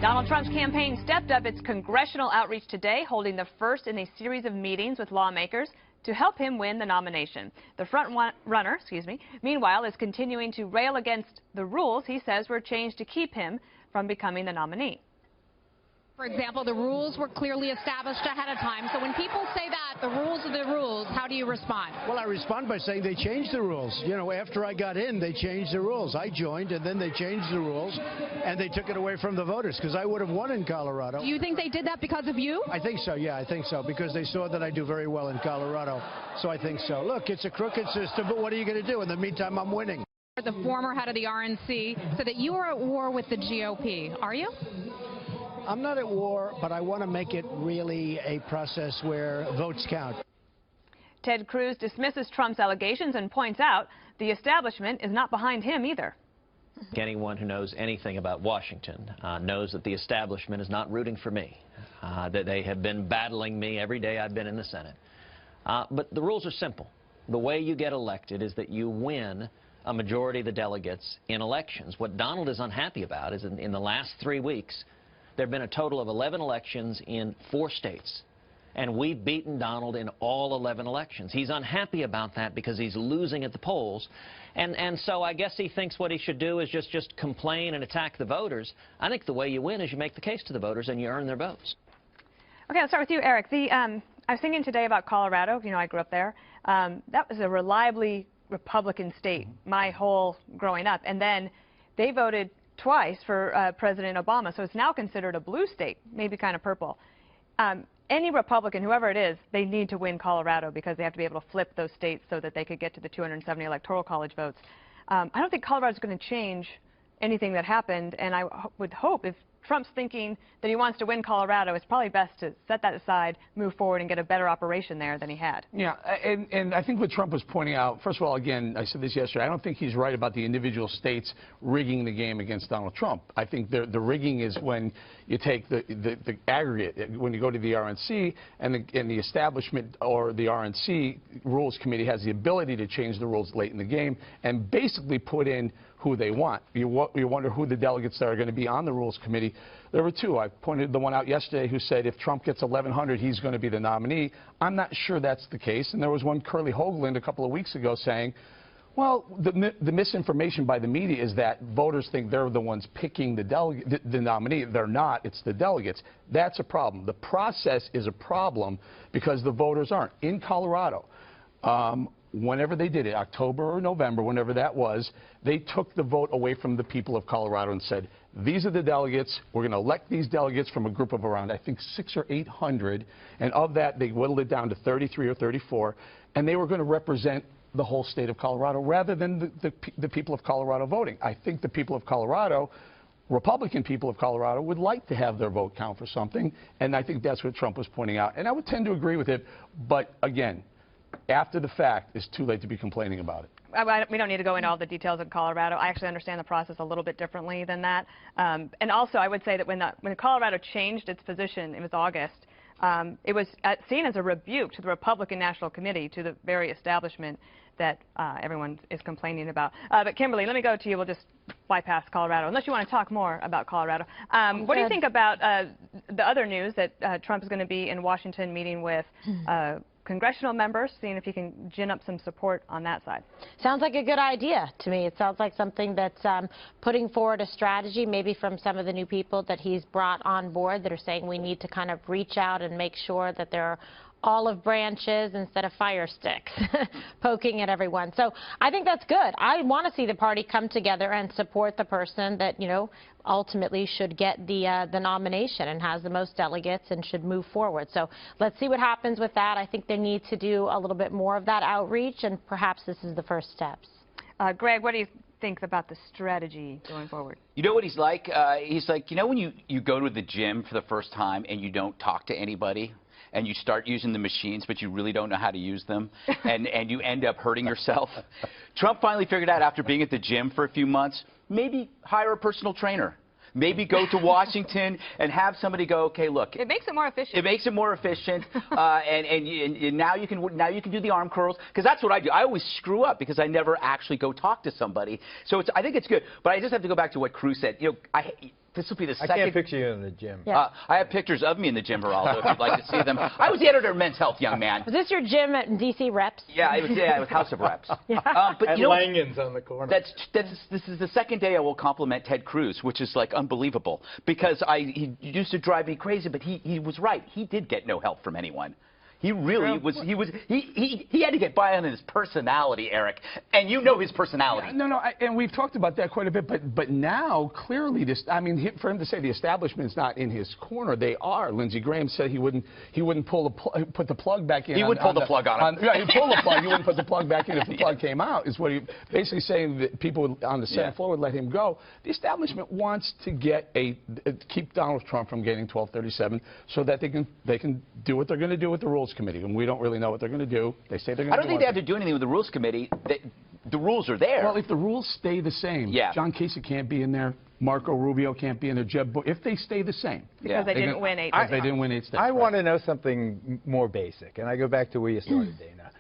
Donald Trump's campaign stepped up its congressional outreach today, holding the first in a series of meetings with lawmakers to help him win the nomination. The runner, meanwhile, is continuing to rail against the rules he says were changed to keep him from becoming the nominee. For example, the rules were clearly established ahead of time. So when people say that, the rules are the rules, how do you respond? Well, I respond by saying they changed the rules. You know, after I got in, they changed the rules. I joined, and then they changed the rules, and they took it away from the voters, because I would have won in Colorado. Do you think they did that because of you? I think so, yeah, I think so, because they saw that I do very well in Colorado. So I think so. Look, it's a crooked system, but what are you going to do? In the meantime, I'm winning. The former head of the RNC said that you are at war with the GOP. Are you? I'm not at war, but I want to make it really a process where votes count. Ted Cruz dismisses Trump's allegations and points out the establishment is not behind him either. Anyone who knows anything about Washington knows that the establishment is not rooting for me, that they have been battling me every day I've been in the Senate. But the rules are simple. The way you get elected is that you win a majority of the delegates in elections. What Donald is unhappy about is in the last 3 weeks, there have been a total of 11 elections in 4 states, and we've beaten Donald in all 11 elections. He's unhappy about that because he's losing at the polls, and so I guess he thinks what he should do is just complain and attack the voters. I think the way you win is you make the case to the voters and you earn their votes. Okay, I'll start with you, Eric. I was thinking today about Colorado. You know, I grew up there. That was a reliably Republican state my whole growing up, and then they voted twice for President Obama, so it's now considered a blue state, maybe kind of purple. Any Republican, whoever it is, they need to win Colorado because they have to be able to flip those states so that they could get to the 270 Electoral College votes. I don't think Colorado's going to change anything that happened, and I would hope if Trump's thinking that he wants to win Colorado, it's probably best to set that aside, move forward, and get a better operation there than he had. Yeah, and I think what Trump was pointing out, first of all, again, I said this yesterday, I don't think he's right about the individual states rigging the game against Donald Trump. I think the rigging is when you take the aggregate, when you go to the RNC, and the establishment or the RNC Rules Committee has the ability to change the rules late in the game and basically put in who they want. You wonder who the delegates that are going to be on the Rules Committee. There were 2. I pointed the one out yesterday who said if Trump gets 1,100, he's going to be the nominee. I'm not sure that's the case. And there was one, Curly Hoagland, a couple of weeks ago saying, well, the misinformation by the media is that voters think they're the ones picking the nominee. They're not. It's the delegates. That's a problem. The process is a problem because the voters aren't. In Colorado, whenever they did it, October or November, whenever that was, they took the vote away from the people of Colorado and said, these are the delegates. We're going to elect these delegates from a group of around, I think, 600 or 800. And of that, they whittled it down to 33 or 34. And they were going to represent the whole state of Colorado rather than the people of Colorado voting. I think the people of Colorado, Republican people of Colorado, would like to have their vote count for something. And I think that's what Trump was pointing out. And I would tend to agree with it. But, again, after the fact, it's too late to be complaining about it. We don't need to go into all the details of Colorado. I actually understand the process a little bit differently than that. And also, I would say that when Colorado changed its position, it was August, it was seen as a rebuke to the Republican National Committee, to the very establishment that everyone is complaining about. But Kimberly, let me go to you. We'll just bypass Colorado, unless you want to talk more about Colorado. What do you think about the other news that Trump is going to be in Washington meeting with congressional members, seeing if he can gin up some support on that side? Sounds like a good idea to me. It sounds like something that's putting forward a strategy, maybe from some of the new people that he's brought on board that are saying we need to kind of reach out and make sure that there are olive branches instead of fire sticks poking at everyone. So I think that's good. I want to see the party come together and support the person that, you know, ultimately should get the nomination and has the most delegates and should move forward. So let's see what happens with that. I think they need to do a little bit more of that outreach, and perhaps this is the first steps. Greg, what do you think about the strategy going forward? You know what he's like? He's like, you know, when you go to the gym for the first time and you don't talk to anybody, and you start using the machines, but you really don't know how to use them, and you end up hurting yourself. Trump finally figured out, after being at the gym for a few months, maybe hire a personal trainer. Maybe go to Washington and have somebody go, okay, look. It makes it more efficient. It makes it more efficient, and now you can do the arm curls, because that's what I do. I always screw up because I never actually go talk to somebody. So I think it's good. But I just have to go back to what Cruz said. You know, This will be the I second. can't picture you in the gym. Yeah. I have pictures of me in the gym, Geraldo, if you'd like to see them. I was the editor of Men's Health, young man. Was this your gym at DC Reps? Yeah, it was House of Reps. But And you know, Langan's on the corner. this is the second day I will compliment Ted Cruz, which is like unbelievable, because he used to drive me crazy, but he was right. He did get no help from anyone. He really was. He had to get by on his personality, Eric, and you know his personality. And we've talked about that quite a bit. But now clearly, I mean, for him to say the establishment's not in his corner, they are. Lindsey Graham said he wouldn't put the plug back in. He would pull the plug on him. Yeah, he'd pull the plug. He wouldn't put the plug back in if the plug came out. Is what he basically saying that people on the Senate floor would let him go. The establishment wants to keep Donald Trump from getting 1237, so that they can do what they're going to do with the Rules Committee, and we don't really know what they're going to do. They say they're going to. I don't think they have to do anything with the Rules Committee. The rules are there. Well, if the rules stay the same, John Kasich can't be in there. Marco Rubio can't be in there. Jeb Bush, if they stay the same, because they didn't win 8. They didn't win 8 states. I want to know something more basic, and I go back to where you started, Dana.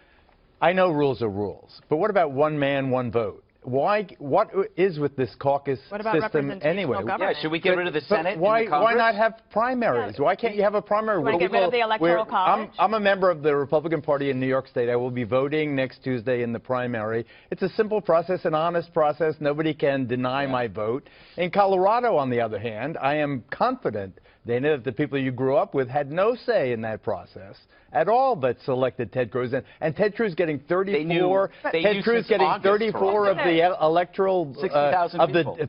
I know rules are rules, but what about one man, one vote? Why? What is with this caucus system anyway? Yeah, should we get rid of the Senate? Why not have primaries? Why can't you have a primary? Want to get rid of the Electoral College? I'm a member of the Republican Party in New York State. I will be voting next Tuesday in the primary. It's a simple process, an honest process. Nobody can deny my vote. In Colorado, on the other hand, I am confident, Dana, that the people you grew up with had no say in that process at all, but selected Ted Cruz. And Ted Cruz getting 34. Ted Cruz getting 34 of the electoral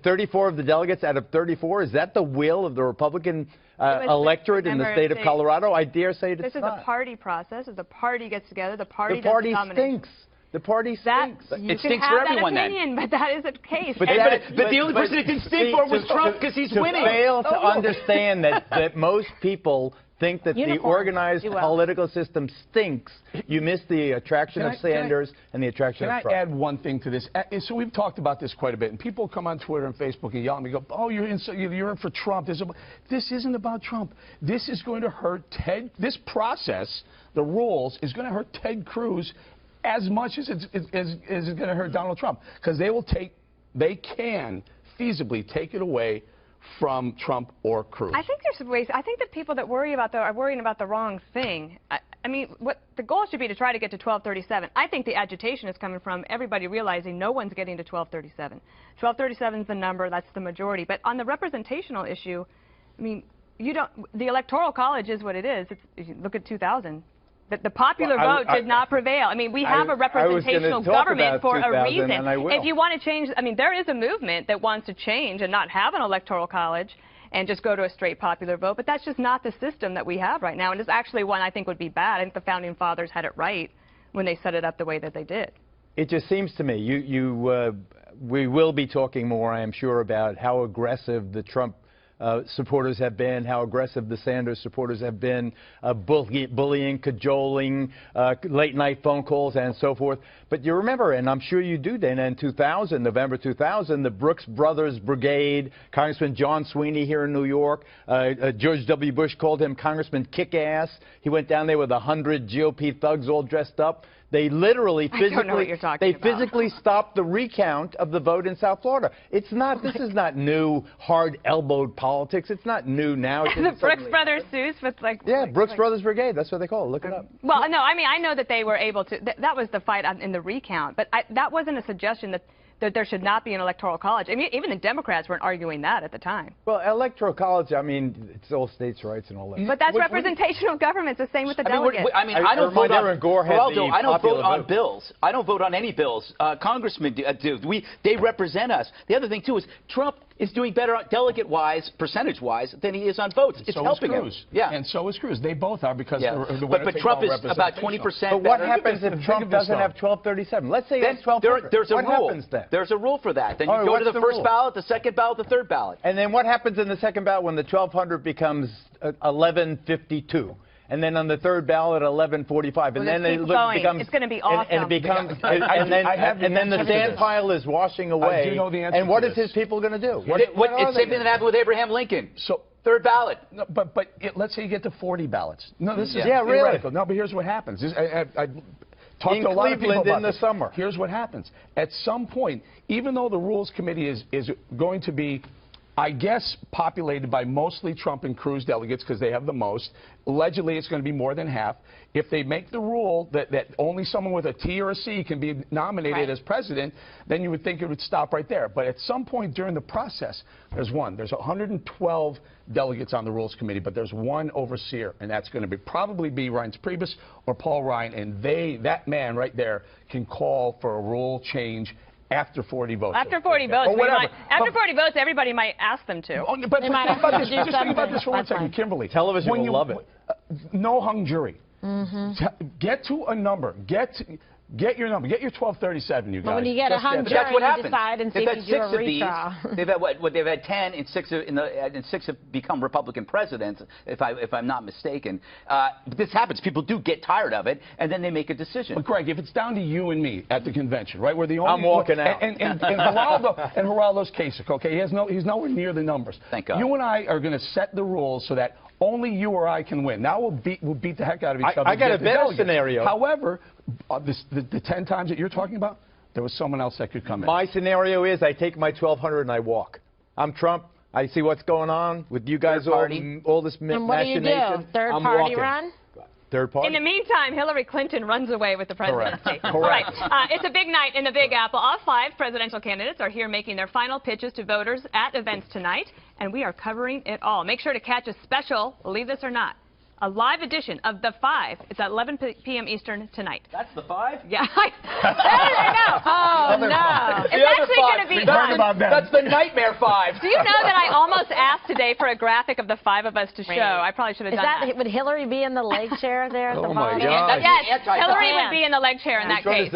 34 of the delegates out of 34. Is that the will of the Republican electorate in the state of Colorado? I dare say it's not. This is a party process. If the party gets together, the party stinks. The party stinks. You it stinks have for everyone that opinion, but that is the case. But the only person it didn't stink for was Trump, because he's winning. To fail to understand that most people think that the organized political system stinks, you miss the attraction of Sanders and the attraction of Trump. Can I add one thing to this? So we've talked about this quite a bit, and people come on Twitter and Facebook and yell at me, go, oh, you're in for Trump. This isn't about Trump. This is going to hurt Ted. This process, the rules, is going to hurt Ted Cruz as much as it's going to hurt Donald Trump, because they can feasibly take it away from Trump or Cruz. I think there's ways. I think the people that worry about are worrying about the wrong thing. I mean, what the goal should be to try to get to 1237. I think the agitation is coming from everybody realizing no one's getting to 1237. 1237 is the number. That's the majority. But on the representational issue, I mean, the Electoral College is what it is. Look at 2000. The popular vote did not prevail. I mean, we have a representational government for a reason. If you want to change, I mean, there is a movement that wants to change and not have an electoral college and just go to a straight popular vote, but that's just not the system that we have right now, and it's actually one I think would be bad. I think the Founding Fathers had it right when they set it up the way that they did. It just seems to me, we will be talking more, I am sure, about how aggressive the Trump supporters have been, how aggressive the Sanders supporters have been, bullying, cajoling, late-night phone calls, and so forth. But you remember, and I'm sure you do, Dana, in 2000, November 2000, the Brooks Brothers Brigade, Congressman John Sweeney here in New York, George W. Bush called him Congressman Kick-Ass. He went down there with 100 GOP thugs all dressed up. They literally physically stopped the recount of the vote in South Florida. It's not. This is not new, hard-elbowed politics. It's not new now. The Brooks Brothers suits with Brooks Brothers Brigade. That's what they call it. Look it up. Well, no, I mean, I know that they were able to. That was the fight in the recount, but that wasn't a suggestion that there should not be an electoral college. I mean, even the Democrats weren't arguing that at the time. Well, electoral college, I mean, it's all states' rights and all that. But that's representational government. It's the same with the delegates. I don't vote on bills. I don't vote on any bills. Congressmen do. They represent us. The other thing, too, is Trump is doing better delegate-wise, percentage-wise, than he is on votes. It's helping him. Yeah. And so is Cruz. They both are because but Trump is about 20%. But what happens if Trump doesn't have 1237? Let's say it's 1200. There's a rule. What happens then? There's a rule for that. Then you go to the first ballot, the second ballot, the third ballot. And then what happens in the second ballot when the 1200 becomes 1152? And then on the third ballot, 1145, and then it becomes. It's going to be awesome. And it becomes, and then the sand pile is washing away. I do know the answer. And what is his people going to do? It's same thing that happened with Abraham Lincoln. So third ballot. No, but let's say you get to 40 ballots. No, this is theoretical. Really. No, but here's what happens. I talked in to a lot of people Cleveland about in the summer. Here's what happens. At some point, even though the Rules Committee is going to be I guess populated by mostly Trump and Cruz delegates because they have the most. Allegedly, it's going to be more than half. If they make the rule that only someone with a T or a C can be nominated as president, then you would think it would stop right there. But at some point during the process, there's 112 delegates on the Rules Committee, but there's one overseer, and that's going to probably be Reince Priebus or Paul Ryan, and that man right there can call for a rule change after 40 votes. After 40 votes, or whatever. After 40 votes, everybody might ask them to. But think about this. Just think about this for 1 second, Kimberly. Television will love it. No hung jury. Get to a number. Get your number. Get your 1237, you guys. But when you get a hung jury, you decide and see if you do a retrial. They've had they've had 10, and 6 have become Republican presidents, if I'm not mistaken. This happens. People do get tired of it, and then they make a decision. But Greg, if it's down to you and me at the convention, right? We're the only. I'm walking out. And Geraldo's Kasich, okay? He's nowhere near the numbers. Thank God. You and I are going to set the rules so that only you or I can win. Now we'll beat the heck out of each other. I got a better scenario. However, the 10 times that you're talking about, there was someone else that could come in. My scenario is I take my 1,200 and I walk. I'm Trump. I see what's going on with you guys, all this machination. And what do you do? Third party run? Third party? In the meantime, Hillary Clinton runs away with the presidency. Correct. All right. It's a big night in the Big Apple. All 5 presidential candidates are here making their final pitches to voters at events tonight, and we are covering it all. Make sure to catch a special, believe this or not, a live edition of The 5. It's at 11 p.m. Eastern tonight. That's The 5? Yeah. There you go. Oh, no. It's actually going to be fun. That's the Nightmare 5. Do you know that I almost asked today for a graphic of the 5 of us to show? I probably should have done that. Would Hillary be in the leg chair there? Oh, my God. Yes, Hillary would be in the leg chair in that case.